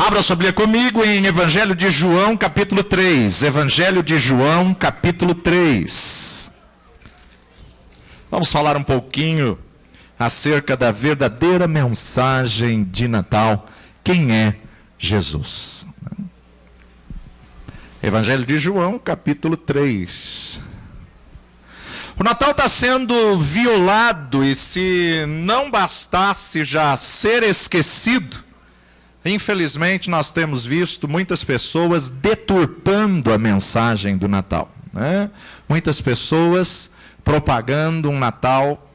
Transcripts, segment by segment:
Abra sua Bíblia comigo em Evangelho de João, capítulo 3. Evangelho de João, capítulo 3. Vamos falar um pouquinho acerca da verdadeira mensagem de Natal. Quem é Jesus? Evangelho de João, capítulo 3. O Natal está sendo violado, e se não bastasse já ser esquecido, infelizmente nós temos visto muitas pessoas deturpando a mensagem do Natal, né? Muitas pessoas propagando um Natal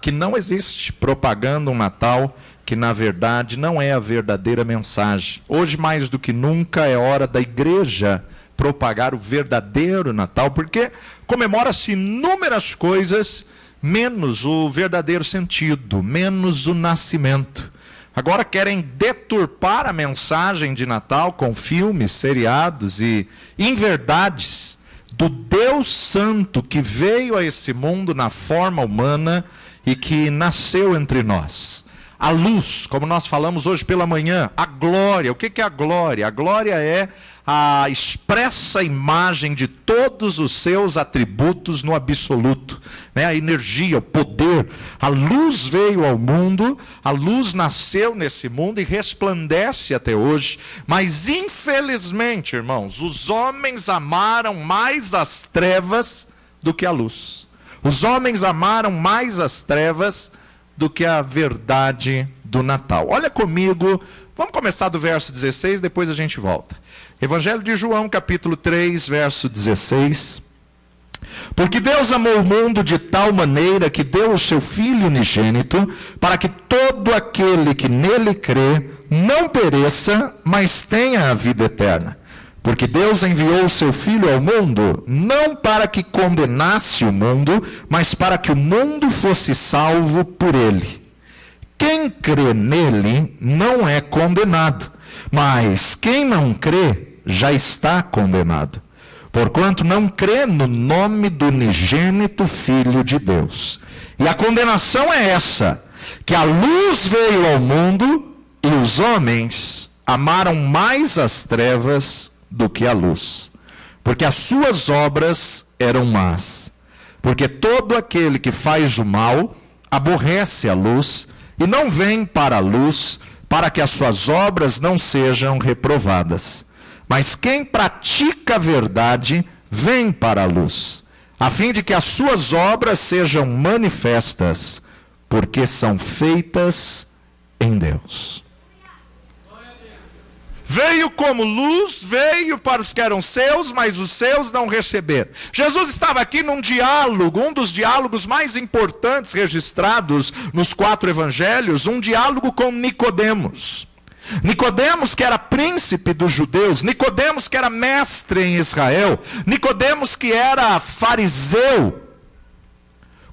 que não existe, propagando um Natal que na verdade não é a verdadeira mensagem. Hoje mais do que nunca é hora da igreja propagar o verdadeiro Natal, porque comemora-se inúmeras coisas, menos o verdadeiro sentido, menos o nascimento. Agora querem deturpar a mensagem de Natal com filmes, seriados e inverdades do Deus Santo que veio a esse mundo na forma humana e que nasceu entre nós. A luz, como nós falamos hoje pela manhã, a glória. O que é a glória? A glória é a expressa imagem de todos os seus atributos no absoluto, né? A energia, o poder. A luz veio ao mundo, a luz nasceu nesse mundo e resplandece até hoje. Mas infelizmente, irmãos, os homens amaram mais as trevas do que a luz. Os homens amaram mais as trevas do que a verdade do Natal. Olha comigo, vamos começar do verso 16, depois a gente volta. Evangelho de João, capítulo 3, verso 16. Porque Deus amou o mundo de tal maneira que deu o seu Filho unigênito, para que todo aquele que nele crê não pereça, mas tenha a vida eterna. Porque Deus enviou o seu Filho ao mundo, não para que condenasse o mundo, mas para que o mundo fosse salvo por ele. Quem crê nele não é condenado, mas quem não crê já está condenado, porquanto não crê no nome do unigênito Filho de Deus. E a condenação é essa, que a luz veio ao mundo e os homens amaram mais as trevas do que a luz, porque as suas obras eram más. Porque todo aquele que faz o mal aborrece a luz e não vem para a luz, para que as suas obras não sejam reprovadas. Mas quem pratica a verdade vem para a luz, a fim de que as suas obras sejam manifestas, porque são feitas em Deus. Veio como luz, veio para os que eram seus, mas os seus não receberam. Jesus estava aqui num diálogo, um dos diálogos mais importantes registrados nos 4 evangelhos, um diálogo com Nicodemos. Nicodemos, que era príncipe dos judeus, Nicodemos, que era mestre em Israel, Nicodemos, que era fariseu,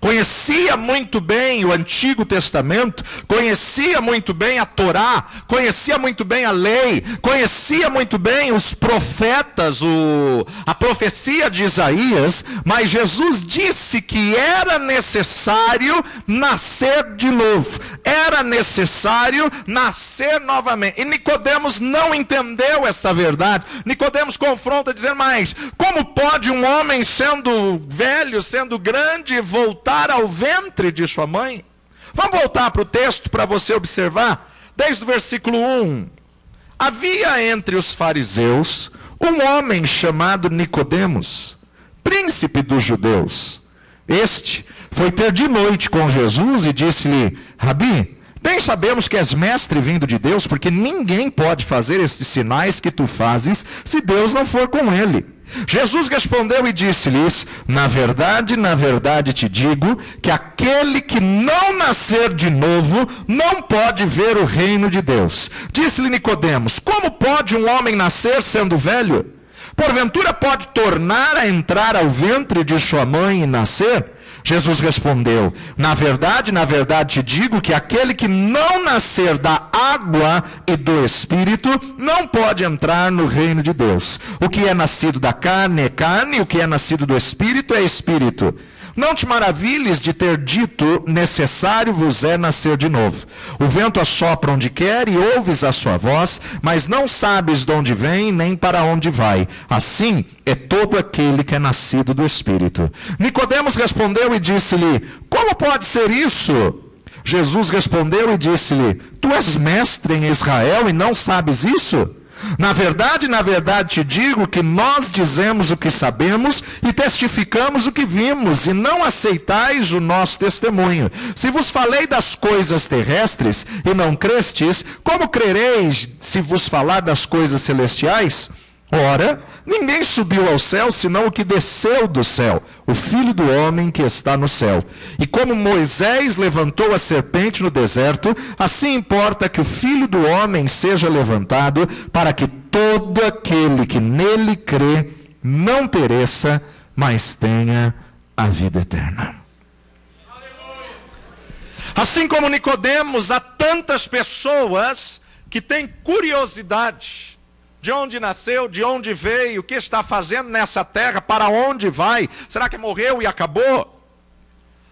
conhecia muito bem o Antigo Testamento, conhecia muito bem a Torá, conhecia muito bem a lei, conhecia muito bem os profetas, a profecia de Isaías, mas Jesus disse que era necessário nascer de novo, era necessário nascer novamente. E Nicodemos não entendeu essa verdade. Nicodemos confronta dizendo: mas como pode um homem sendo velho, sendo grande, voltar ao ventre de sua mãe? Vamos voltar para o texto para você observar, desde o versículo 1. Havia entre os fariseus um homem chamado Nicodemos, príncipe dos judeus. Este foi ter de noite com Jesus e disse-lhe: Rabi, bem sabemos que és mestre vindo de Deus, porque ninguém pode fazer estes sinais que tu fazes se Deus não for com ele. Jesus respondeu e disse-lhes: na verdade te digo, que aquele que não nascer de novo não pode ver o reino de Deus. Disse-lhe Nicodemos: como pode um homem nascer sendo velho? Porventura pode tornar a entrar ao ventre de sua mãe e nascer? Jesus respondeu: na verdade te digo que aquele que não nascer da água e do Espírito não pode entrar no reino de Deus. O que é nascido da carne é carne, o que é nascido do Espírito é Espírito. Não te maravilhes de ter dito, necessário vos é nascer de novo. O vento assopra onde quer e ouves a sua voz, mas não sabes de onde vem nem para onde vai. Assim é todo aquele que é nascido do Espírito. Nicodemos respondeu e disse-lhe, como pode ser isso? Jesus respondeu e disse-lhe, tu és mestre em Israel e não sabes isso? Na verdade te digo que nós dizemos o que sabemos e testificamos o que vimos, e não aceitais o nosso testemunho. Se vos falei das coisas terrestres e não crestes, como crereis se vos falar das coisas celestiais? Ora, ninguém subiu ao céu, senão o que desceu do céu, o Filho do homem que está no céu. E como Moisés levantou a serpente no deserto, assim importa que o Filho do homem seja levantado, para que todo aquele que nele crê não pereça, mas tenha a vida eterna. Assim como Nicodemos, há tantas pessoas que têm curiosidade de onde nasceu, de onde veio, o que está fazendo nessa terra, para onde vai? Será que morreu e acabou?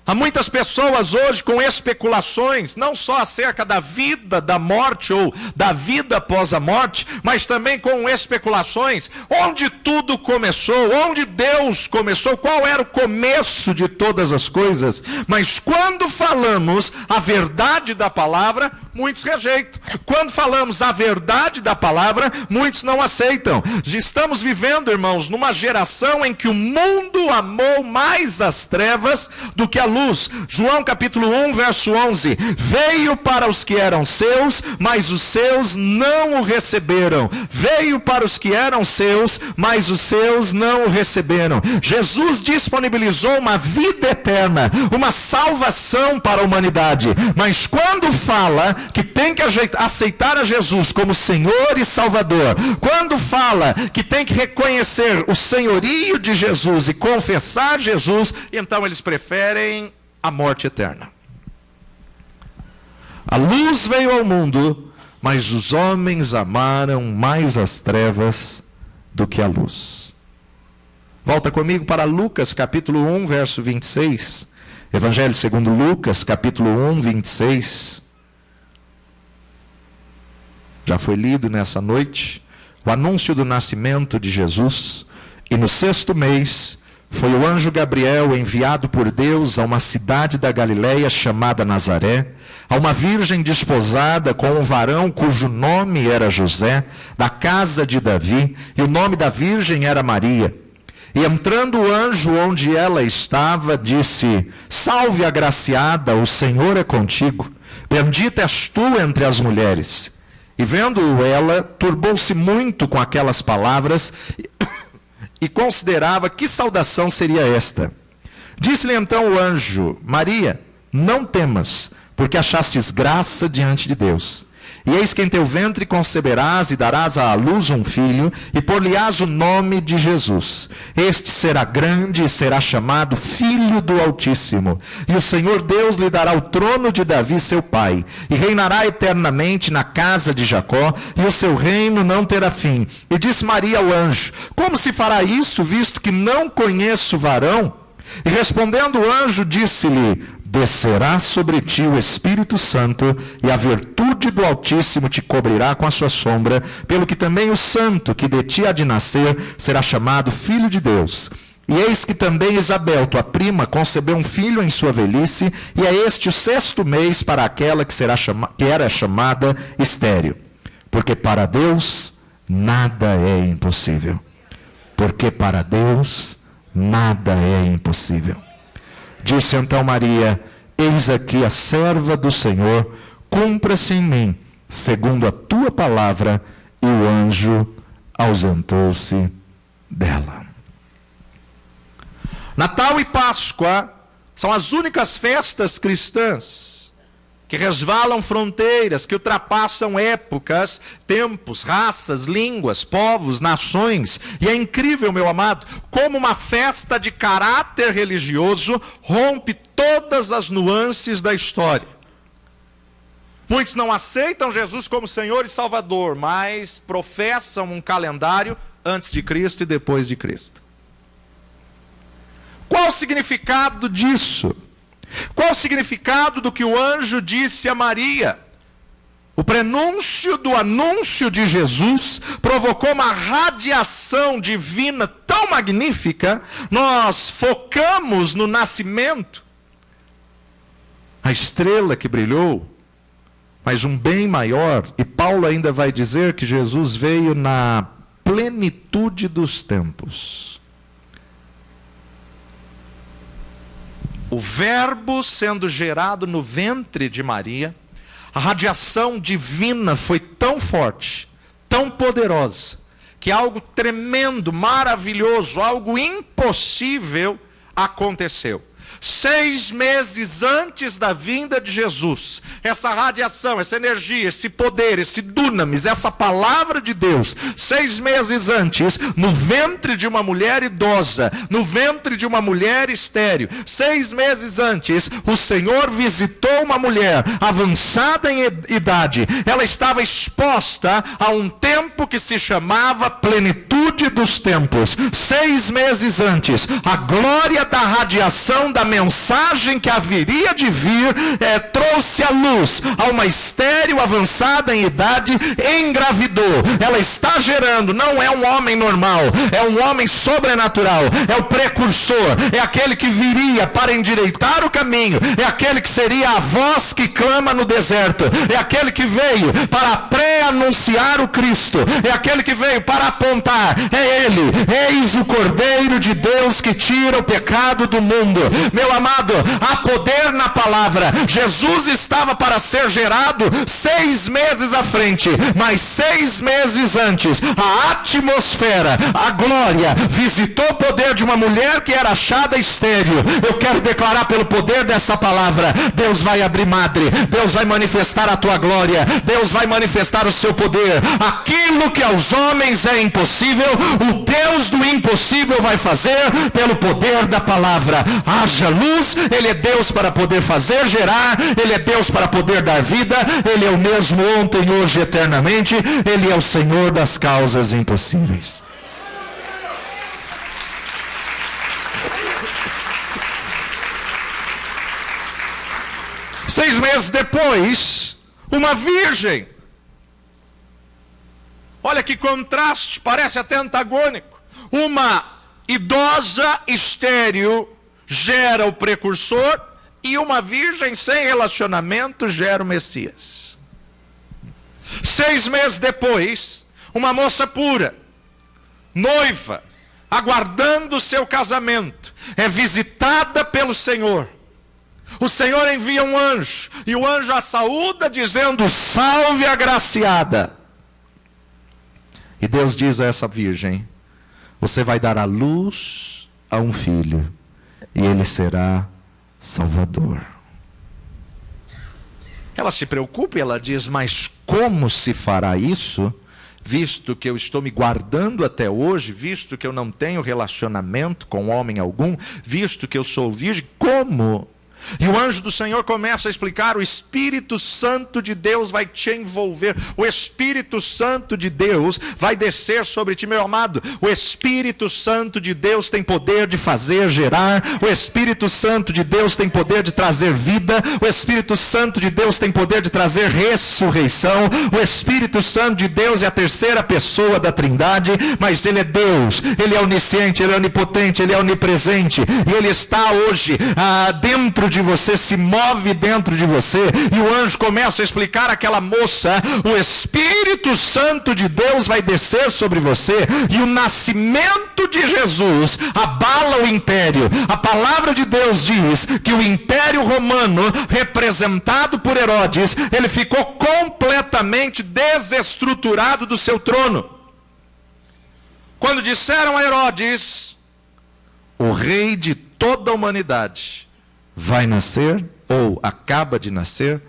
Há muitas pessoas hoje com especulações, não só acerca da vida, da morte ou da vida após a morte, mas também com especulações, onde tudo começou, onde Deus começou, qual era o começo de todas as coisas. Mas quando falamos a verdade da palavra, muitos rejeitam. Quando falamos a verdade da palavra, muitos não aceitam. Estamos vivendo, irmãos, numa geração em que o mundo amou mais as trevas do que a luz. João capítulo 1, verso 11. Veio para os que eram seus, mas os seus não o receberam. Veio para os que eram seus, mas os seus não o receberam. Jesus disponibilizou uma vida eterna, uma salvação para a humanidade. Mas quando fala que tem que aceitar a Jesus como Senhor e Salvador, quando fala que tem que reconhecer o senhorio de Jesus e confessar Jesus, então eles preferem a morte eterna. A luz veio ao mundo, mas os homens amaram mais as trevas do que a luz. Volta comigo para Lucas capítulo 1, verso 26. Evangelho segundo Lucas, capítulo 1, 26. Já foi lido nessa noite o anúncio do nascimento de Jesus. E no 6º mês foi o anjo Gabriel enviado por Deus a uma cidade da Galileia chamada Nazaré, a uma virgem desposada com um varão cujo nome era José, da casa de Davi, e o nome da virgem era Maria. E entrando o anjo onde ela estava, disse, salve agraciada, o Senhor é contigo, bendita és tu entre as mulheres. E vendo ela, turbou-se muito com aquelas palavras, e considerava que saudação seria esta. Disse-lhe então o anjo, Maria, não temas, porque achastes graça diante de Deus. E eis que em teu ventre conceberás e darás à luz um filho, e por-lhe-ás o nome de Jesus. Este será grande e será chamado Filho do Altíssimo. E o Senhor Deus lhe dará o trono de Davi seu pai, e reinará eternamente na casa de Jacó, e o seu reino não terá fim. E disse Maria ao anjo, como se fará isso, visto que não conheço varão? E respondendo o anjo, disse-lhe, descerá sobre ti o Espírito Santo, e a virtude do Altíssimo te cobrirá com a sua sombra, pelo que também o santo que de ti há de nascer será chamado Filho de Deus. E eis que também Isabel, tua prima, concebeu um filho em sua velhice, e é este o 6º mês para aquela que era chamada estéril. Porque para Deus nada é impossível. Porque para Deus nada é impossível. Disse então Maria, eis aqui a serva do Senhor, cumpra-se em mim, segundo a tua palavra, e o anjo ausentou-se dela. Natal e Páscoa são as únicas festas cristãs que resvalam fronteiras, que ultrapassam épocas, tempos, raças, línguas, povos, nações. E é incrível, meu amado, como uma festa de caráter religioso rompe todas as nuances da história. Muitos não aceitam Jesus como Senhor e Salvador, mas professam um calendário antes de Cristo e depois de Cristo. Qual o significado disso? Qual o significado do que o anjo disse a Maria? O prenúncio do anúncio de Jesus provocou uma radiação divina tão magnífica, nós focamos no nascimento, a estrela que brilhou, mas um bem maior, e Paulo ainda vai dizer que Jesus veio na plenitude dos tempos. O Verbo sendo gerado no ventre de Maria, a radiação divina foi tão forte, tão poderosa, que algo tremendo, maravilhoso, algo impossível aconteceu. 6 meses antes da vinda de Jesus, essa radiação, essa energia, esse poder, esse dunamis, essa palavra de Deus, 6 meses antes, no ventre de uma mulher idosa, no ventre de uma mulher estéril, 6 meses antes, o Senhor visitou uma mulher avançada em idade. Ela estava exposta a um tempo que se chamava plenitude dos tempos. 6 meses antes, a glória da radiação da mensagem que haveria de vir trouxe à luz a uma estéril avançada em idade, engravidou. Ela está gerando, não é um homem normal, é um homem sobrenatural, é o precursor, é aquele que viria para endireitar o caminho, é aquele que seria a voz que clama no deserto, é aquele que veio para pré-anunciar o Cristo, é aquele que veio para apontar, é ele, eis o Cordeiro de Deus que tira o pecado do mundo. Meu amado, há poder na palavra. Jesus estava para ser gerado 6 meses à frente, mas 6 meses antes, a atmosfera, a glória, visitou o poder de uma mulher que era achada estéril. Eu quero declarar pelo poder dessa palavra, Deus vai abrir madre, Deus vai manifestar a tua glória, Deus vai manifestar o seu poder. Aquilo que aos homens é impossível, o Deus do impossível vai fazer pelo poder da palavra. Haja luz, ele é Deus para poder fazer, gerar, ele é Deus para poder dar vida, ele é o mesmo ontem, hoje, eternamente, ele é o Senhor das causas impossíveis. Seis meses depois, uma virgem. Olha que contraste, parece até antagônico. Uma idosa estéril gera o precursor, e uma virgem sem relacionamento gera o Messias. 6 meses depois, uma moça pura, noiva, aguardando o seu casamento, é visitada pelo Senhor. O Senhor envia um anjo, e o anjo a saúda dizendo: salve agraciada. E Deus diz a essa virgem: você vai dar à luz a um filho, e ele será Salvador. Ela se preocupa e ela diz: mas como se fará isso, visto que eu estou me guardando até hoje, visto que eu não tenho relacionamento com homem algum, visto que eu sou virgem, como? E o anjo do Senhor começa a explicar: o Espírito Santo de Deus vai te envolver, o Espírito Santo de Deus vai descer sobre ti, meu amado. O Espírito Santo de Deus tem poder de fazer gerar, o Espírito Santo de Deus tem poder de trazer vida, o Espírito Santo de Deus tem poder de trazer ressurreição. O Espírito Santo de Deus é a terceira pessoa da Trindade, mas ele é Deus, ele é onisciente, ele é onipotente, ele é onipresente, e ele está hoje dentro de você, se move dentro de você. E o anjo começa a explicar àquela moça: o Espírito Santo de Deus vai descer sobre você, e o nascimento de Jesus abala o império. A palavra de Deus diz que o império romano, representado por Herodes, ele ficou completamente desestruturado do seu trono. Quando disseram a Herodes: o rei de toda a humanidade vai nascer, ou acaba de nascer,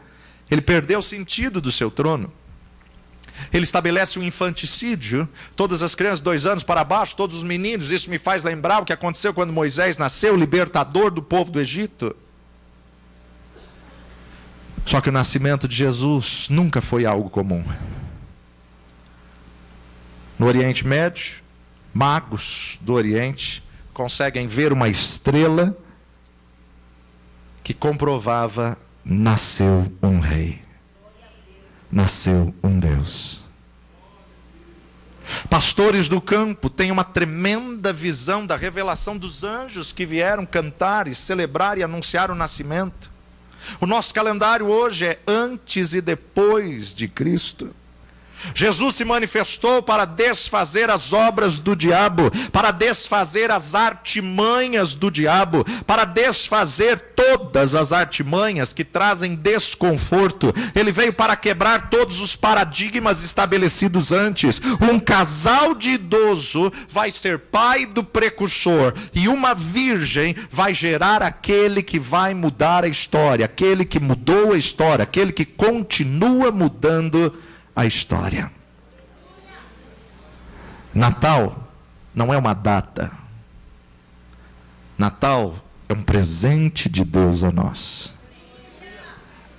ele perdeu o sentido do seu trono. Ele estabelece um infanticídio, todas as crianças 2 anos para baixo, todos os meninos. Isso me faz lembrar o que aconteceu quando Moisés nasceu, o libertador do povo do Egito. Só que o nascimento de Jesus nunca foi algo comum. No Oriente Médio, magos do Oriente conseguem ver uma estrela que comprovava: nasceu um rei, nasceu um Deus. Pastores do campo têm uma tremenda visão da revelação dos anjos que vieram cantar e celebrar e anunciar o nascimento. O nosso calendário hoje é antes e depois de Cristo. Jesus se manifestou para desfazer as obras do diabo, para desfazer as artimanhas do diabo, para desfazer todas as artimanhas que trazem desconforto. Ele veio para quebrar todos os paradigmas estabelecidos antes. Um casal de idoso vai ser pai do precursor, e uma virgem vai gerar aquele que vai mudar a história, aquele que mudou a história, aquele que continua mudando a história. Natal não é uma data. Natal é um presente de Deus a nós.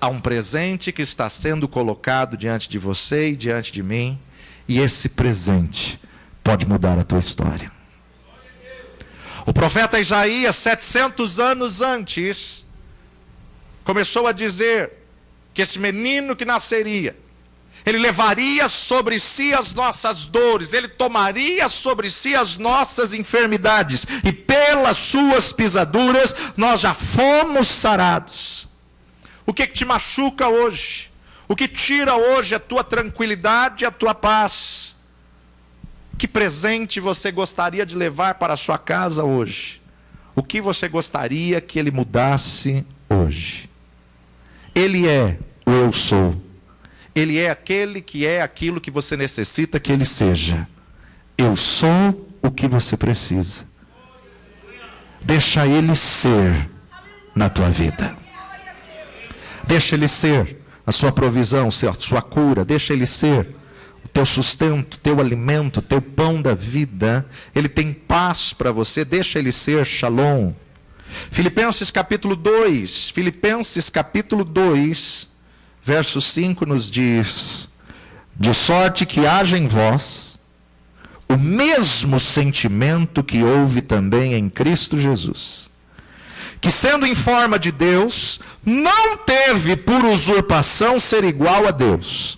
Há um presente que está sendo colocado diante de você e diante de mim, e esse presente pode mudar a tua história. O profeta Isaías, 700 anos antes, começou a dizer que esse menino que nasceria, ele levaria sobre si as nossas dores, ele tomaria sobre si as nossas enfermidades, e pelas suas pisaduras nós já fomos sarados. O que te machuca hoje? O que tira hoje a tua tranquilidade e a tua paz? Que presente você gostaria de levar para a sua casa hoje? O que você gostaria que ele mudasse hoje? Ele é o eu sou. Ele é aquele que é aquilo que você necessita que ele seja. Eu sou o que você precisa. Deixa ele ser na tua vida. Deixa ele ser a sua provisão, a sua cura. Deixa ele ser o teu sustento, teu alimento, teu pão da vida. Ele tem paz para você. Deixa ele ser Shalom. Filipenses capítulo 2. Filipenses capítulo 2. Verso 5 nos diz: de sorte que haja em vós o mesmo sentimento que houve também em Cristo Jesus, que sendo em forma de Deus, não teve por usurpação ser igual a Deus,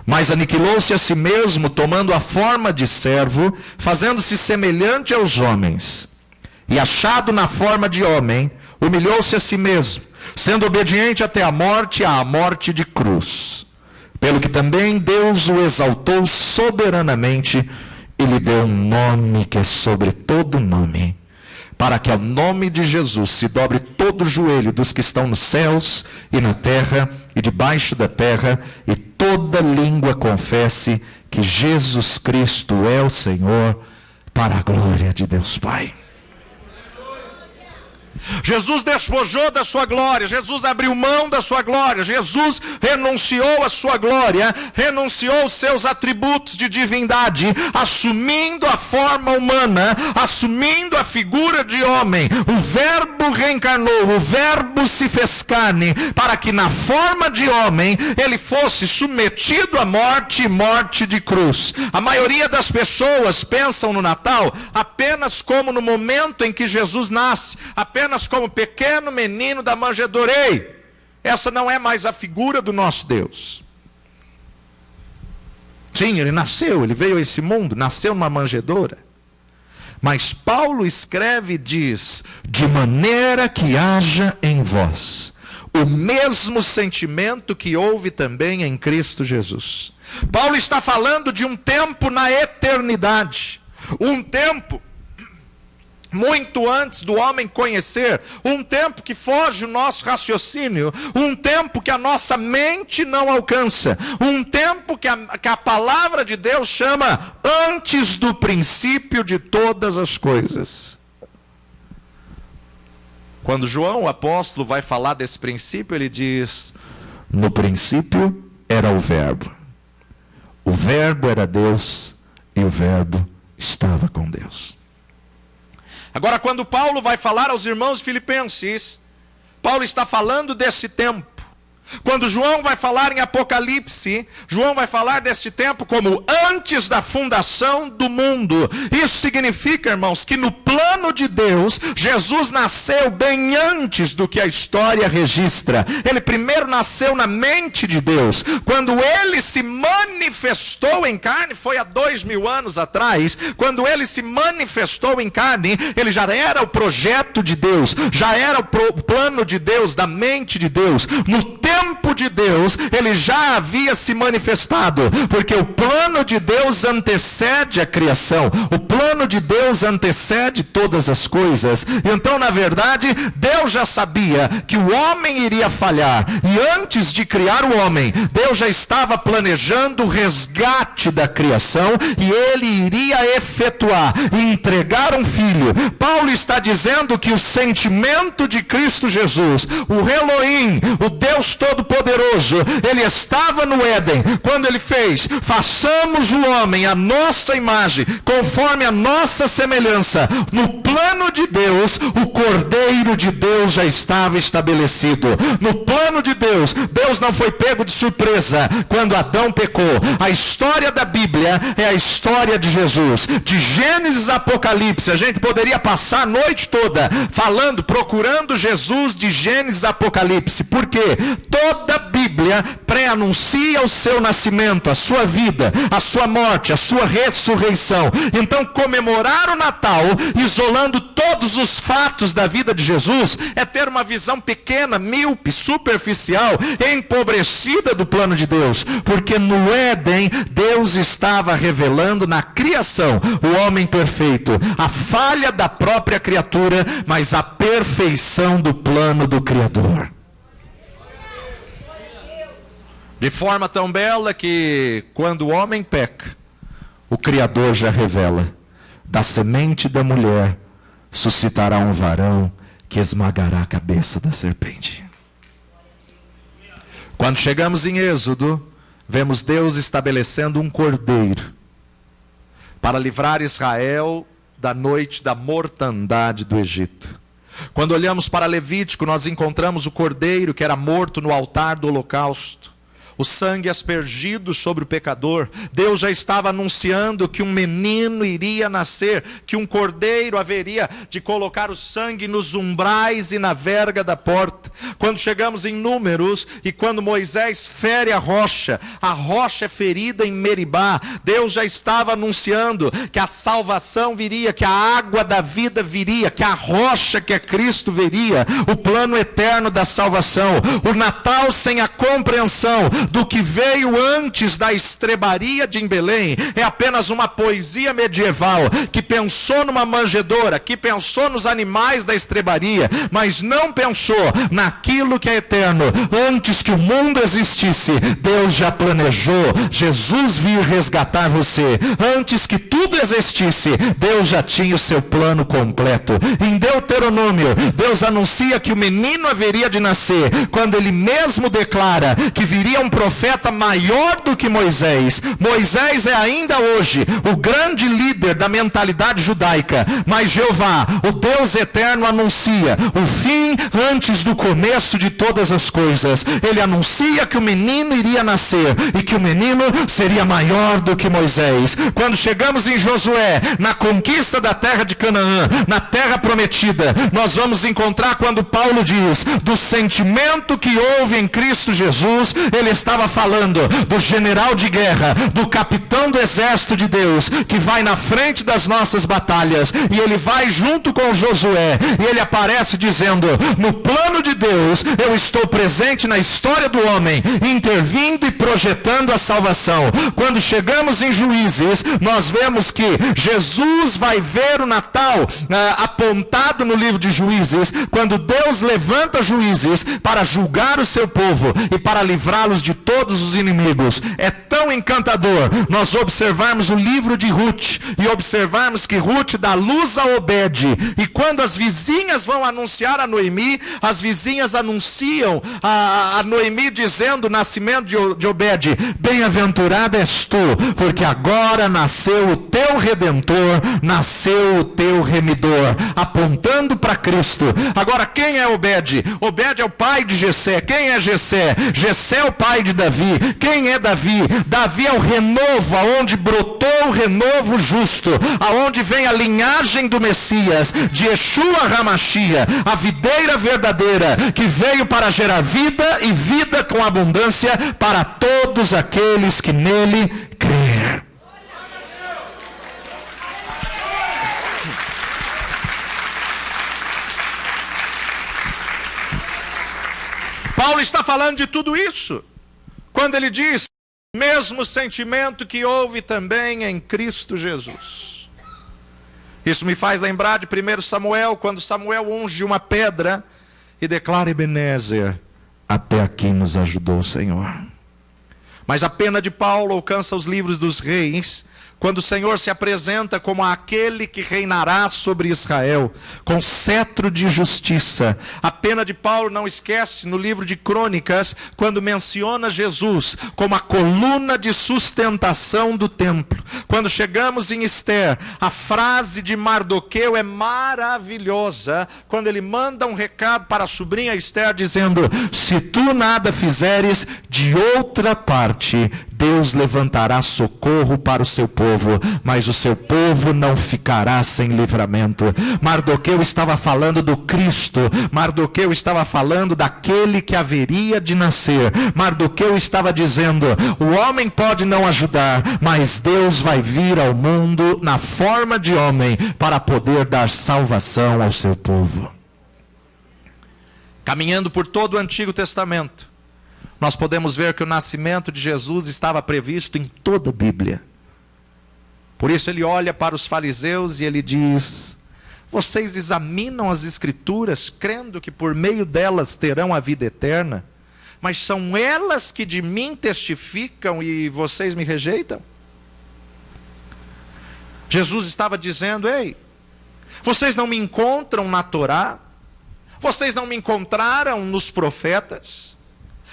mas aniquilou-se a si mesmo, tomando a forma de servo, fazendo-se semelhante aos homens, e achado na forma de homem, humilhou-se a si mesmo, sendo obediente até a morte de cruz. Pelo que também Deus o exaltou soberanamente e lhe deu um nome que é sobre todo nome, para que ao nome de Jesus se dobre todo o joelho dos que estão nos céus e na terra e debaixo da terra, e toda língua confesse que Jesus Cristo é o Senhor, para a glória de Deus Pai. Jesus despojou da sua glória, Jesus abriu mão da sua glória, Jesus renunciou à sua glória, renunciou aos seus atributos de divindade, assumindo a forma humana, assumindo a figura de homem. O Verbo reencarnou, o Verbo se fez carne, para que na forma de homem ele fosse submetido à morte e morte de cruz. A maioria das pessoas pensam no Natal apenas como no momento em que Jesus nasce, apenas como pequeno menino da manjedoura. Essa não é mais a figura do nosso Deus. Sim, ele nasceu, ele veio a esse mundo, nasceu numa manjedoura. Mas Paulo escreve e diz: de maneira que haja em vós o mesmo sentimento que houve também em Cristo Jesus. Paulo está falando de um tempo na eternidade, um tempo muito antes do homem conhecer, um tempo que foge o nosso raciocínio, um tempo que a nossa mente não alcança, um tempo que a palavra de Deus chama antes do princípio de todas as coisas. Quando João, o apóstolo, vai falar desse princípio, ele diz: no princípio era o Verbo era Deus, e o Verbo estava com Deus. Agora, quando Paulo vai falar aos irmãos filipenses, Paulo está falando desse tempo. Quando João vai falar em Apocalipse, João vai falar deste tempo como antes da fundação do mundo. Isso significa, irmãos, que no plano de Deus, Jesus nasceu bem antes do que a história registra. Ele primeiro nasceu na mente de Deus. Quando ele se manifestou em carne, foi há 2000 anos atrás. Quando ele se manifestou em carne, ele já era o projeto de Deus, já era o plano de Deus, da mente de Deus. No tempo de Deus, ele já havia se manifestado, porque o plano de Deus antecede a criação, o plano de Deus antecede todas as coisas. Então, na verdade, Deus já sabia que o homem iria falhar, e antes de criar o homem, Deus já estava planejando o resgate da criação, e ele iria efetuar e entregar um filho. Paulo está dizendo que o sentimento de Cristo Jesus, o Elohim, o Deus Todo-Poderoso, ele estava no Éden, quando ele fez: façamos o homem à nossa imagem, conforme a nossa semelhança. No plano de Deus, o Cordeiro de Deus já estava estabelecido. No plano de Deus, Deus não foi pego de surpresa quando Adão pecou. A história da Bíblia é a história de Jesus. De Gênesis a Apocalipse, a gente poderia passar a noite toda falando, procurando Jesus de Gênesis a Apocalipse. Por quê? Toda a Bíblia pré-anuncia o seu nascimento, a sua vida, a sua morte, a sua ressurreição. Então, comemorar o Natal, isolando todos os fatos da vida de Jesus, é ter uma visão pequena, míope, superficial, empobrecida do plano de Deus. Porque no Éden, Deus estava revelando na criação o homem perfeito, a falha da própria criatura, mas a perfeição do plano do Criador. De forma tão bela que, quando o homem peca, o Criador já revela: da semente da mulher suscitará um varão que esmagará a cabeça da serpente. Quando chegamos em Êxodo, vemos Deus estabelecendo um cordeiro para livrar Israel da noite da mortandade do Egito. Quando olhamos para Levítico, nós encontramos o cordeiro que era morto no altar do holocausto, o sangue aspergido sobre o pecador. Deus já estava anunciando que um menino iria nascer, que um cordeiro haveria de colocar o sangue nos umbrais e na verga da porta. Quando chegamos em Números, e quando Moisés fere a rocha é ferida em Meribá, Deus já estava anunciando que a salvação viria, que a água da vida viria, que a rocha que é Cristo viria, o plano eterno da salvação. O Natal sem a compreensão do que veio antes da estrebaria de Belém é apenas uma poesia medieval que pensou numa manjedoura, que pensou nos animais da estrebaria, mas não pensou naquilo que é eterno. Antes que o mundo existisse, Deus já planejou. Jesus vir resgatar você. Antes que tudo existisse, Deus já tinha o seu plano completo. Em Deuteronômio, Deus anuncia que o menino haveria de nascer, quando ele mesmo declara que viria um profeta maior do que Moisés. Moisés é ainda hoje o grande líder da mentalidade judaica, mas Jeová, o Deus eterno, anuncia o fim antes do começo de todas as coisas. Ele anuncia que o menino iria nascer e que o menino seria maior do que Moisés. Quando chegamos em Josué, na conquista da terra de Canaã, na terra prometida, nós vamos encontrar quando Paulo diz do sentimento que houve em Cristo Jesus. Ele estava falando do general de guerra, do capitão do exército de Deus, que vai na frente das nossas batalhas, e ele vai junto com Josué, e ele aparece dizendo: no plano de Deus, eu estou presente na história do homem, intervindo e projetando a salvação. Quando chegamos em Juízes, nós vemos que Jesus vai ver o Natal apontado no livro de Juízes, quando Deus levanta juízes para julgar o seu povo e para livrá-los de de todos os inimigos. É tão encantador nós observarmos o livro de Ruth e observarmos que Ruth dá luz a Obed. E quando as vizinhas vão anunciar a Noemi, as vizinhas anunciam a Noemi dizendo o nascimento de Obed: bem-aventurada és tu, porque agora nasceu o teu Redentor, nasceu o teu Remidor, apontando para Cristo. Agora, quem é Obed? Obed é o pai de Jessé. Quem é Jessé? Jessé é o pai de Davi. Quem é Davi? Davi é o renovo, aonde brotou o renovo justo, aonde vem a linhagem do Messias, de Yeshua HaMashiach, a videira verdadeira, que veio para gerar vida e vida com abundância para todos aqueles que nele crer. Paulo está falando de tudo isso quando ele diz: mesmo sentimento que houve também em Cristo Jesus. Isso me faz lembrar de 1 Samuel, quando Samuel unge uma pedra e declara: Ebenezer, até aqui nos ajudou o Senhor. Mas a pena de Paulo alcança os livros dos reis, quando o Senhor se apresenta como aquele que reinará sobre Israel, com cetro de justiça. A pena de Paulo não esquece no livro de Crônicas, quando menciona Jesus como a coluna de sustentação do templo. Quando chegamos em Esther, a frase de Mardoqueu é maravilhosa, quando ele manda um recado para a sobrinha Esther, dizendo: se tu nada fizeres, de outra parte Deus levantará socorro para o seu povo, mas o seu povo não ficará sem livramento. Mardoqueu estava falando do Cristo. Mardoqueu estava falando daquele que haveria de nascer. Mardoqueu estava dizendo: o homem pode não ajudar, mas Deus vai vir ao mundo na forma de homem para poder dar salvação ao seu povo. Caminhando por todo o Antigo Testamento, nós podemos ver que o nascimento de Jesus estava previsto em toda a Bíblia. Por isso ele olha para os fariseus e ele diz: vocês examinam as Escrituras, crendo que por meio delas terão a vida eterna, mas são elas que de mim testificam e vocês me rejeitam? Jesus estava dizendo: ei, vocês não me encontram na Torá? Vocês não me encontraram nos profetas?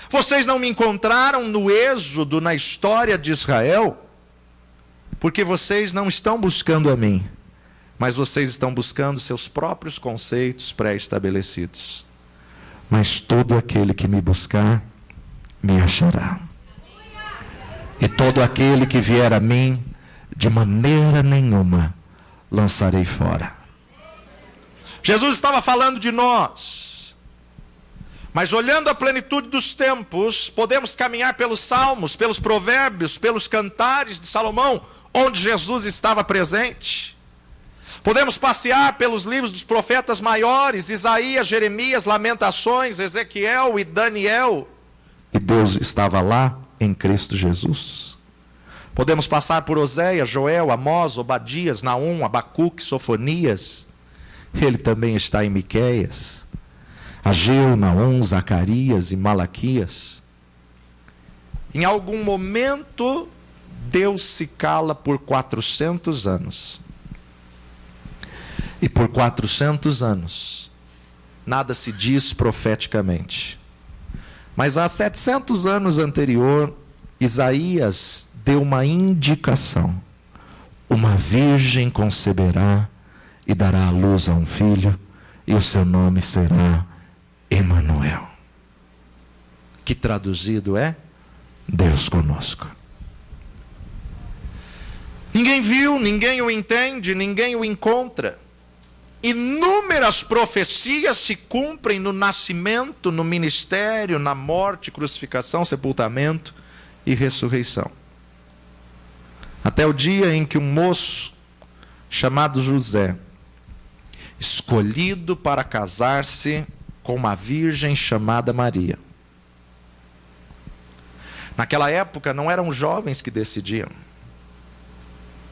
Vocês não me encontraram no Êxodo, na história de Israel? Porque vocês não estão buscando a mim, mas vocês estão buscando seus próprios conceitos pré-estabelecidos. Mas todo aquele que me buscar, me achará. E todo aquele que vier a mim, de maneira nenhuma lançarei fora. Jesus estava falando de nós. Mas olhando a plenitude dos tempos, podemos caminhar pelos salmos, pelos provérbios, pelos cantares de Salomão, onde Jesus estava presente. Podemos passear pelos livros dos profetas maiores, Isaías, Jeremias, Lamentações, Ezequiel e Daniel. E Deus estava lá em Cristo Jesus. Podemos passar por Oséias, Joel, Amós, Obadias, Naum, Abacuque, Sofonias. Ele também está em Miqueias, Ageu, Naum, Zacarias e Malaquias. Em algum momento, Deus se cala por 400 anos. E por 400 anos, nada se diz profeticamente. Mas há 700 anos anterior, Isaías deu uma indicação: uma virgem conceberá e dará à luz a um filho, e o seu nome será Emanuel, que traduzido é Deus conosco. Ninguém viu, ninguém o entende, ninguém o encontra. Inúmeras profecias se cumprem no nascimento, no ministério, na morte, crucificação, sepultamento e ressurreição. Até o dia em que um moço chamado José, escolhido para casar-se com uma virgem chamada Maria. Naquela época não eram os jovens que decidiam.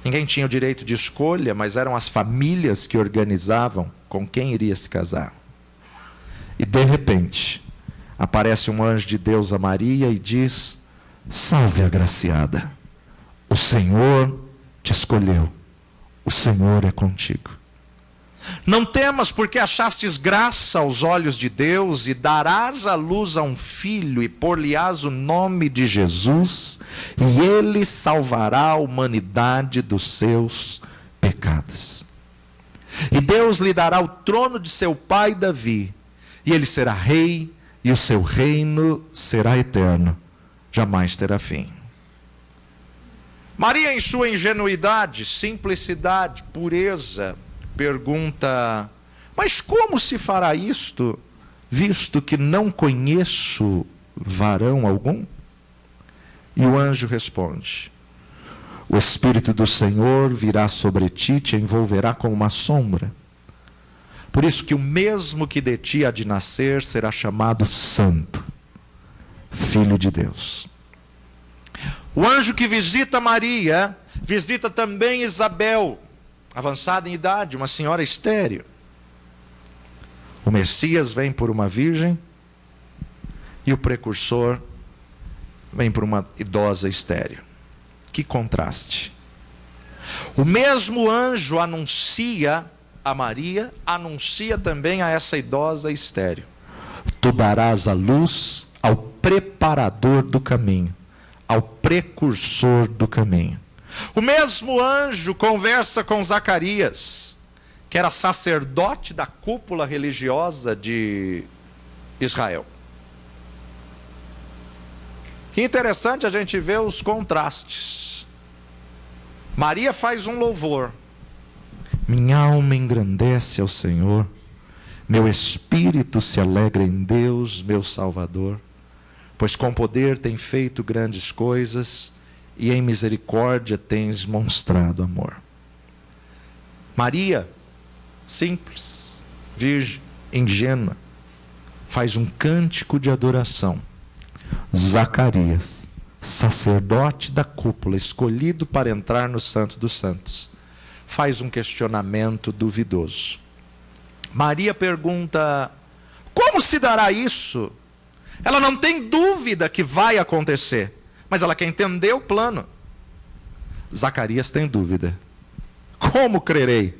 Ninguém tinha o direito de escolha, mas eram as famílias que organizavam com quem iria se casar. E de repente, aparece um anjo de Deus a Maria e diz: salve, agraciada, o Senhor te escolheu, o Senhor é contigo. Não temas, porque achastes graça aos olhos de Deus, e darás à luz a um filho, e por-lhe-ás o nome de Jesus, e ele salvará a humanidade dos seus pecados. E Deus lhe dará o trono de seu pai Davi, e ele será rei, e o seu reino será eterno, jamais terá fim. Maria, em sua ingenuidade, simplicidade, pureza, pergunta: mas como se fará isto, visto que não conheço varão algum? E o anjo responde: o Espírito do Senhor virá sobre ti, e te envolverá como uma sombra. Por isso que o mesmo que de ti há de nascer será chamado Santo, Filho de Deus. O anjo que visita Maria, visita também Isabel, avançada em idade, uma senhora estéril. O Messias vem por uma virgem, e o precursor vem por uma idosa estéril. Que contraste. O mesmo anjo anuncia a Maria, anuncia também a essa idosa estéril: tu darás a luz ao preparador do caminho, ao precursor do caminho. O mesmo anjo conversa com Zacarias, que era sacerdote da cúpula religiosa de Israel. Que interessante a gente ver os contrastes. Maria faz um louvor: minha alma engrandece ao Senhor, meu espírito se alegra em Deus, meu Salvador, pois com poder tem feito grandes coisas, e em misericórdia tens mostrado amor. Maria, simples, virgem, ingênua, faz um cântico de adoração. Zacarias, sacerdote da cúpula, escolhido para entrar no Santo dos Santos, faz um questionamento duvidoso. Maria pergunta: como se dará isso? Ela não tem dúvida que vai acontecer, mas ela quer entender o plano. Zacarias tem dúvida: como crerei,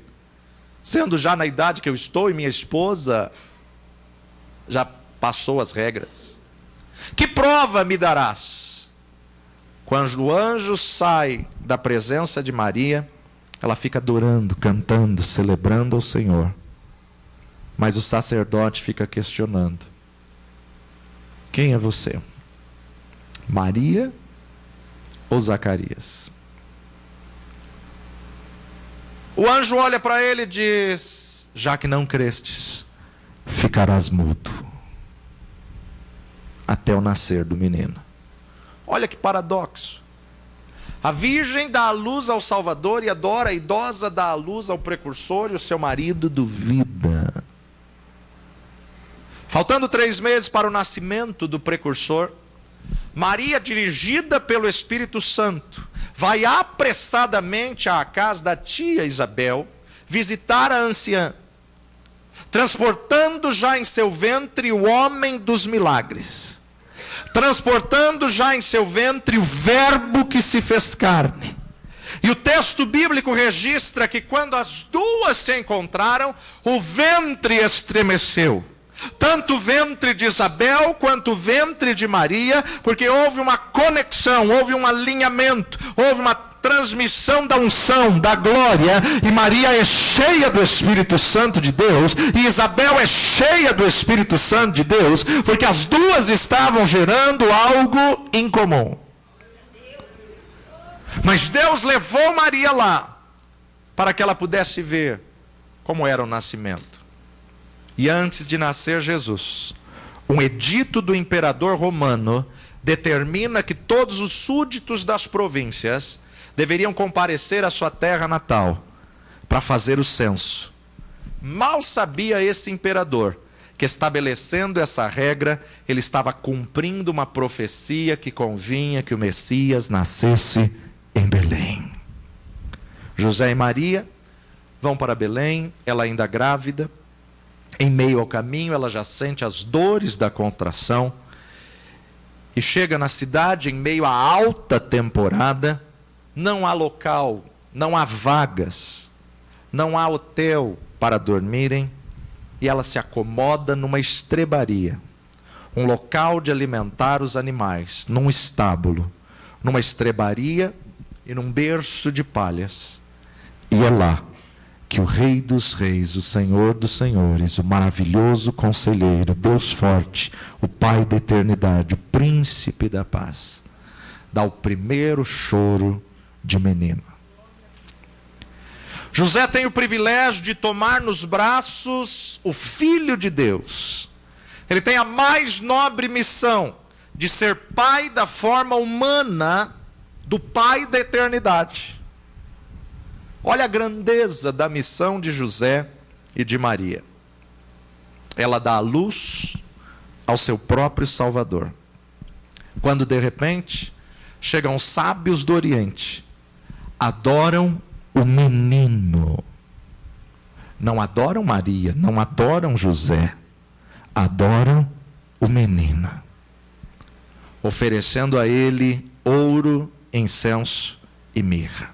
sendo já na idade que eu estou e minha esposa já passou as regras? Que prova me darás? Quando o anjo sai da presença de Maria, ela fica adorando, cantando, celebrando ao Senhor. Mas o sacerdote fica questionando: quem é você? Maria ou Zacarias? O anjo olha para ele e diz: já que não crestes, ficarás mudo até o nascer do menino. Olha que paradoxo. A virgem dá a luz ao Salvador e adora, a idosa dá a luz ao precursor, e o seu marido duvida. Faltando 3 meses para o nascimento do precursor, Maria, dirigida pelo Espírito Santo, vai apressadamente à casa da tia Isabel visitar a anciã, transportando já em seu ventre o homem dos milagres, transportando já em seu ventre o verbo que se fez carne. E o texto bíblico registra que quando as duas se encontraram, o ventre estremeceu. Tanto o ventre de Isabel quanto o ventre de Maria, porque houve uma conexão, houve um alinhamento, houve uma transmissão da unção, da glória, e Maria é cheia do Espírito Santo de Deus, e Isabel é cheia do Espírito Santo de Deus, porque as duas estavam gerando algo em comum. Mas Deus levou Maria lá, para que ela pudesse ver como era o nascimento. E antes de nascer Jesus, um edito do imperador romano determina que todos os súditos das províncias deveriam comparecer à sua terra natal para fazer o censo. Mal sabia esse imperador que, estabelecendo essa regra, ele estava cumprindo uma profecia que convinha que o Messias nascesse em Belém. José e Maria vão para Belém, ela ainda grávida. Em meio ao caminho, ela já sente as dores da contração e chega na cidade em meio à alta temporada. Não há local, não há vagas, não há hotel para dormirem, e ela se acomoda numa estrebaria, um local de alimentar os animais, num estábulo, numa estrebaria e num berço de palhas. E é lá que o Rei dos Reis, o Senhor dos Senhores, o maravilhoso Conselheiro, Deus forte, o Pai da eternidade, o Príncipe da paz, dá o primeiro choro de menino. José tem o privilégio de tomar nos braços o Filho de Deus. Ele tem a mais nobre missão de ser pai da forma humana do Pai da eternidade. Olha a grandeza da missão de José e de Maria. Ela dá a luz ao seu próprio Salvador. Quando de repente chegam os sábios do Oriente, adoram o menino. Não adoram Maria, não adoram José, adoram o menino, oferecendo a ele ouro, incenso e mirra.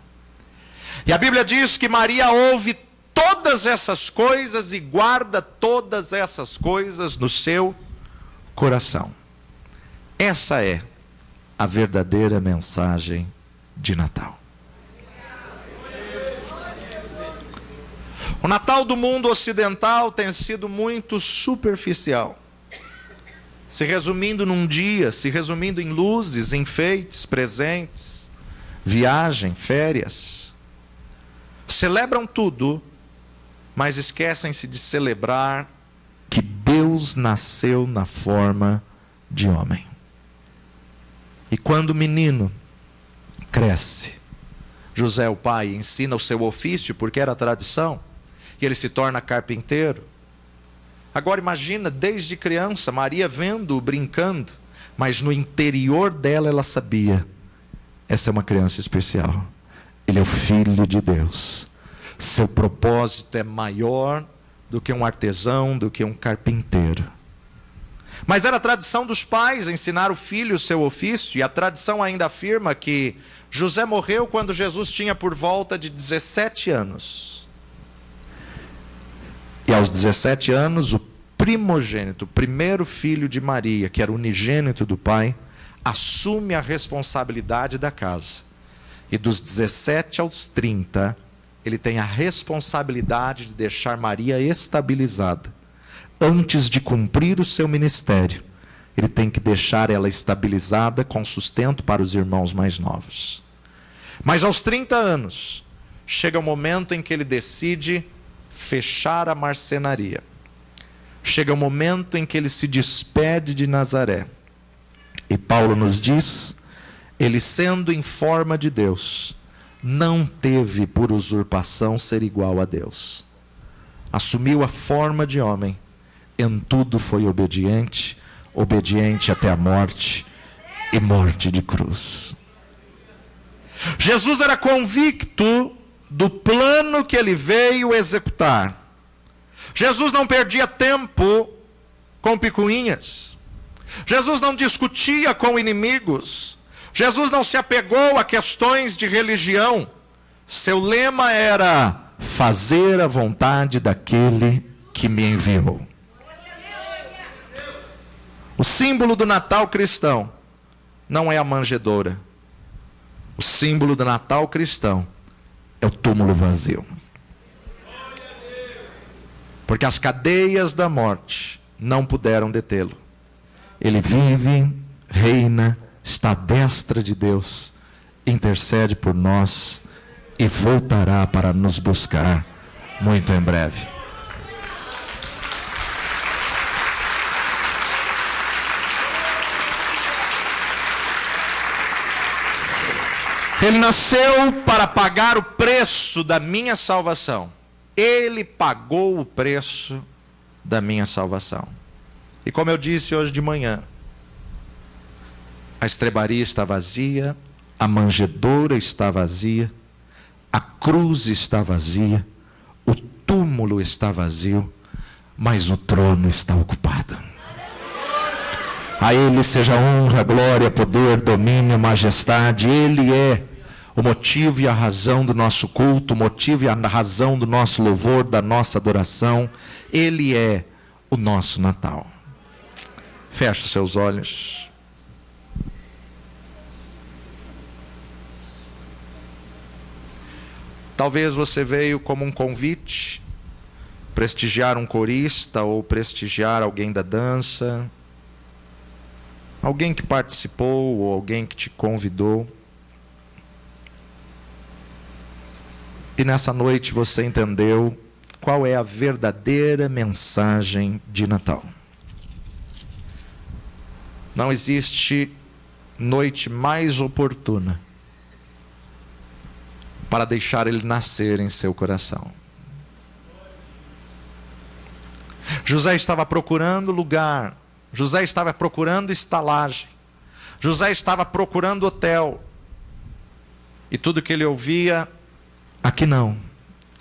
E a Bíblia diz que Maria ouve todas essas coisas e guarda todas essas coisas no seu coração. Essa é a verdadeira mensagem de Natal. O Natal do mundo ocidental tem sido muito superficial, se resumindo num dia, se resumindo em luzes, enfeites, presentes, viagem, férias. Celebram tudo, mas esquecem-se de celebrar que Deus nasceu na forma de homem. E quando o menino cresce, José, o pai, ensina o seu ofício, porque era tradição, e ele se torna carpinteiro. Agora imagina, desde criança, Maria vendo-o brincando, mas no interior dela ela sabia, essa é uma criança especial, ele é o Filho de Deus, seu propósito é maior do que um artesão, do que um carpinteiro. Mas era a tradição dos pais ensinar o filho o seu ofício, e a tradição ainda afirma que José morreu quando Jesus tinha por volta de 17 anos. E aos 17 anos, o primogênito, o primeiro filho de Maria, que era unigênito do pai, assume a responsabilidade da casa. E dos 17 aos 30, ele tem a responsabilidade de deixar Maria estabilizada. Antes de cumprir o seu ministério, ele tem que deixar ela estabilizada com sustento para os irmãos mais novos. Mas aos 30 anos, chega o momento em que ele decide fechar a marcenaria. Chega o momento em que ele se despede de Nazaré. E Paulo nos diz, ele sendo em forma de Deus, não teve por usurpação ser igual a Deus. Assumiu a forma de homem, em tudo foi obediente, obediente até a morte e morte de cruz. Jesus era convicto do plano que ele veio executar. Jesus não perdia tempo com picuinhas. Jesus não discutia com inimigos. Jesus não se apegou a questões de religião. Seu lema era fazer a vontade daquele que me enviou. O símbolo do Natal cristão não é a manjedoura. O símbolo do Natal cristão é o túmulo vazio. Porque as cadeias da morte não puderam detê-lo. Ele vive, reina, está à destra de Deus, intercede por nós e voltará para nos buscar muito em breve. Ele nasceu para pagar o preço da minha salvação. Ele pagou o preço da minha salvação. E como eu disse hoje de manhã, a estrebaria está vazia, a manjedoura está vazia, a cruz está vazia, o túmulo está vazio, mas o trono está ocupado. A Ele seja honra, glória, poder, domínio, majestade. Ele é o motivo e a razão do nosso culto, o motivo e a razão do nosso louvor, da nossa adoração. Ele é o nosso Natal. Feche os seus olhos. Talvez você veio como um convite, prestigiar um corista ou prestigiar alguém da dança, alguém que participou ou alguém que te convidou. E nessa noite você entendeu qual é a verdadeira mensagem de Natal. Não existe noite mais oportuna para deixar ele nascer em seu coração. José estava procurando lugar, José estava procurando estalagem, José estava procurando hotel, e tudo que ele ouvia: aqui não,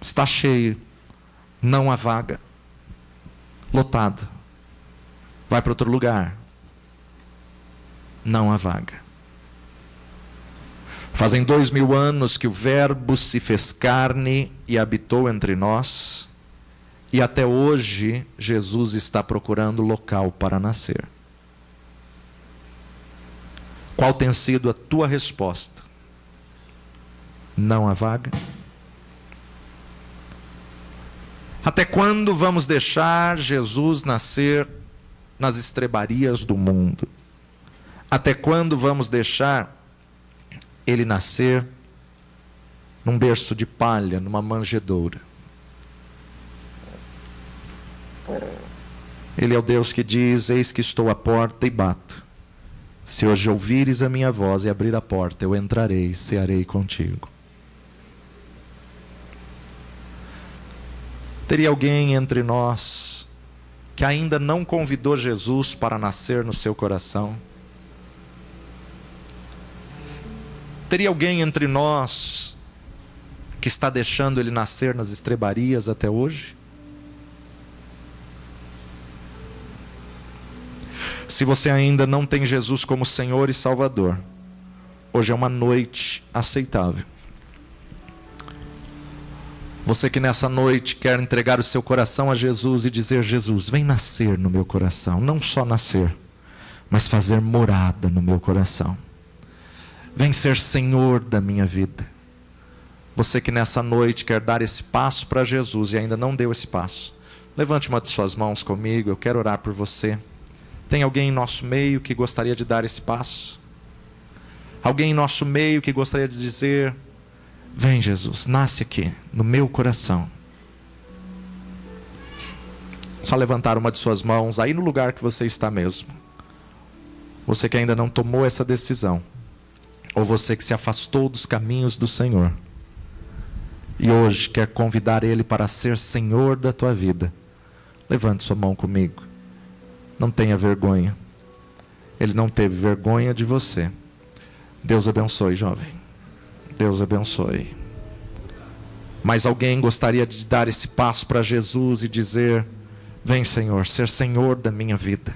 está cheio, não há vaga, lotado, vai para outro lugar, não há vaga. Fazem 2000 anos que o Verbo se fez carne e habitou entre nós, e até hoje Jesus está procurando local para nascer. Qual tem sido a tua resposta? Não há vaga? Até quando vamos deixar Jesus nascer nas estrebarias do mundo? Até quando vamos deixar ele nascer num berço de palha, numa manjedoura? Ele é o Deus que diz: eis que estou à porta e bato. Se hoje ouvires a minha voz e abrir a porta, eu entrarei e cearei contigo. Teria alguém entre nós que ainda não convidou Jesus para nascer no seu coração? Teria alguém entre nós que está deixando ele nascer nas estrebarias até hoje? Se você ainda não tem Jesus como Senhor e Salvador, hoje é uma noite aceitável. Você que nessa noite quer entregar o seu coração a Jesus e dizer: Jesus, vem nascer no meu coração. Não só nascer, mas fazer morada no meu coração. Vem ser Senhor da minha vida. Você que nessa noite quer dar esse passo para Jesus e ainda não deu esse passo, levante uma de suas mãos comigo, eu quero orar por você. Tem alguém em nosso meio que gostaria de dar esse passo? Alguém em nosso meio que gostaria de dizer: vem Jesus, nasce aqui no meu coração. Só levantar uma de suas mãos aí no lugar que você está mesmo. Você que ainda não tomou essa decisão, ou você que se afastou dos caminhos do Senhor e hoje quer convidar Ele para ser Senhor da tua vida, levante sua mão comigo. Não tenha vergonha. Ele não teve vergonha de você. Deus abençoe, jovem. Deus abençoe. Mas alguém gostaria de dar esse passo para Jesus e dizer: vem Senhor, ser Senhor da minha vida.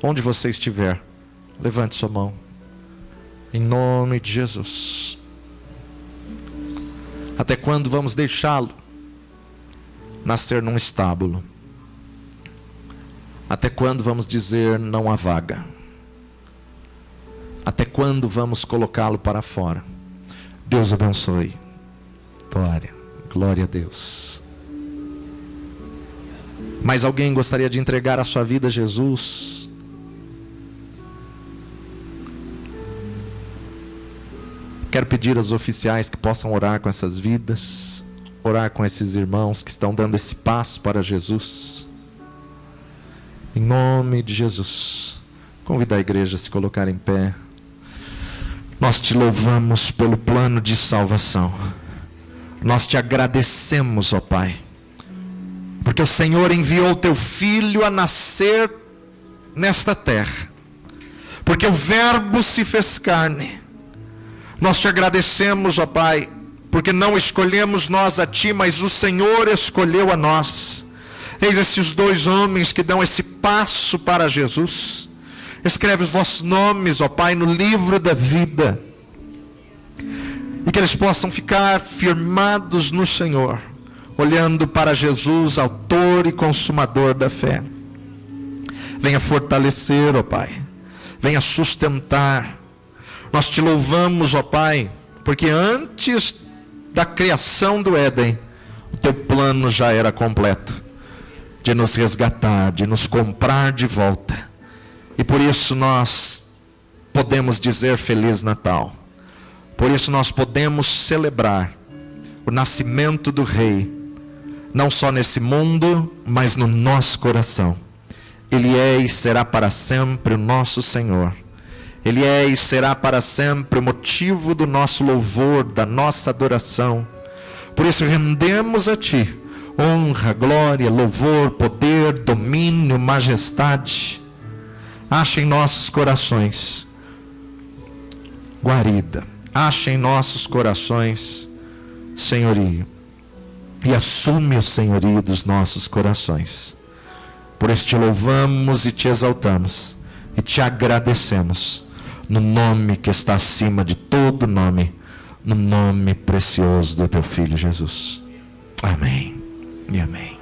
Onde você estiver, levante sua mão. Em nome de Jesus. Até quando vamos deixá-lo nascer num estábulo? Até quando vamos dizer: não há vaga? Até quando vamos colocá-lo para fora? Deus abençoe. Glória a Deus. Mas alguém gostaria de entregar a sua vida a Jesus? Quero pedir aos oficiais que possam orar com essas vidas, orar com esses irmãos que estão dando esse passo para Jesus. Em nome de Jesus, convidar a igreja a se colocar em pé. Nós te louvamos pelo plano de salvação. Nós te agradecemos, ó Pai, porque o Senhor enviou o teu Filho a nascer nesta terra, porque o Verbo se fez carne. Nós te agradecemos, ó Pai, porque não escolhemos nós a Ti, mas o Senhor escolheu a nós. Eis esses dois homens que dão esse passo para Jesus. Escreve os vossos nomes, ó Pai, no livro da vida. E que eles possam ficar firmados no Senhor, olhando para Jesus, autor e consumador da fé. Venha fortalecer, ó Pai. Venha sustentar. Nós te louvamos, ó Pai, porque antes da criação do Éden, o teu plano já era completo, de nos resgatar, de nos comprar de volta. E por isso nós podemos dizer Feliz Natal. Por isso nós podemos celebrar o nascimento do Rei, não só nesse mundo, mas no nosso coração. Ele é e será para sempre o nosso Senhor. Ele é e será para sempre o motivo do nosso louvor, da nossa adoração. Por isso rendemos a Ti honra, glória, louvor, poder, domínio, majestade. Ache em nossos corações guarida. Ache em nossos corações senhorio. E assume o senhorio dos nossos corações. Por isso te louvamos e te exaltamos. E te agradecemos. No nome que está acima de todo nome. No nome precioso do teu Filho Jesus. Amém e amém.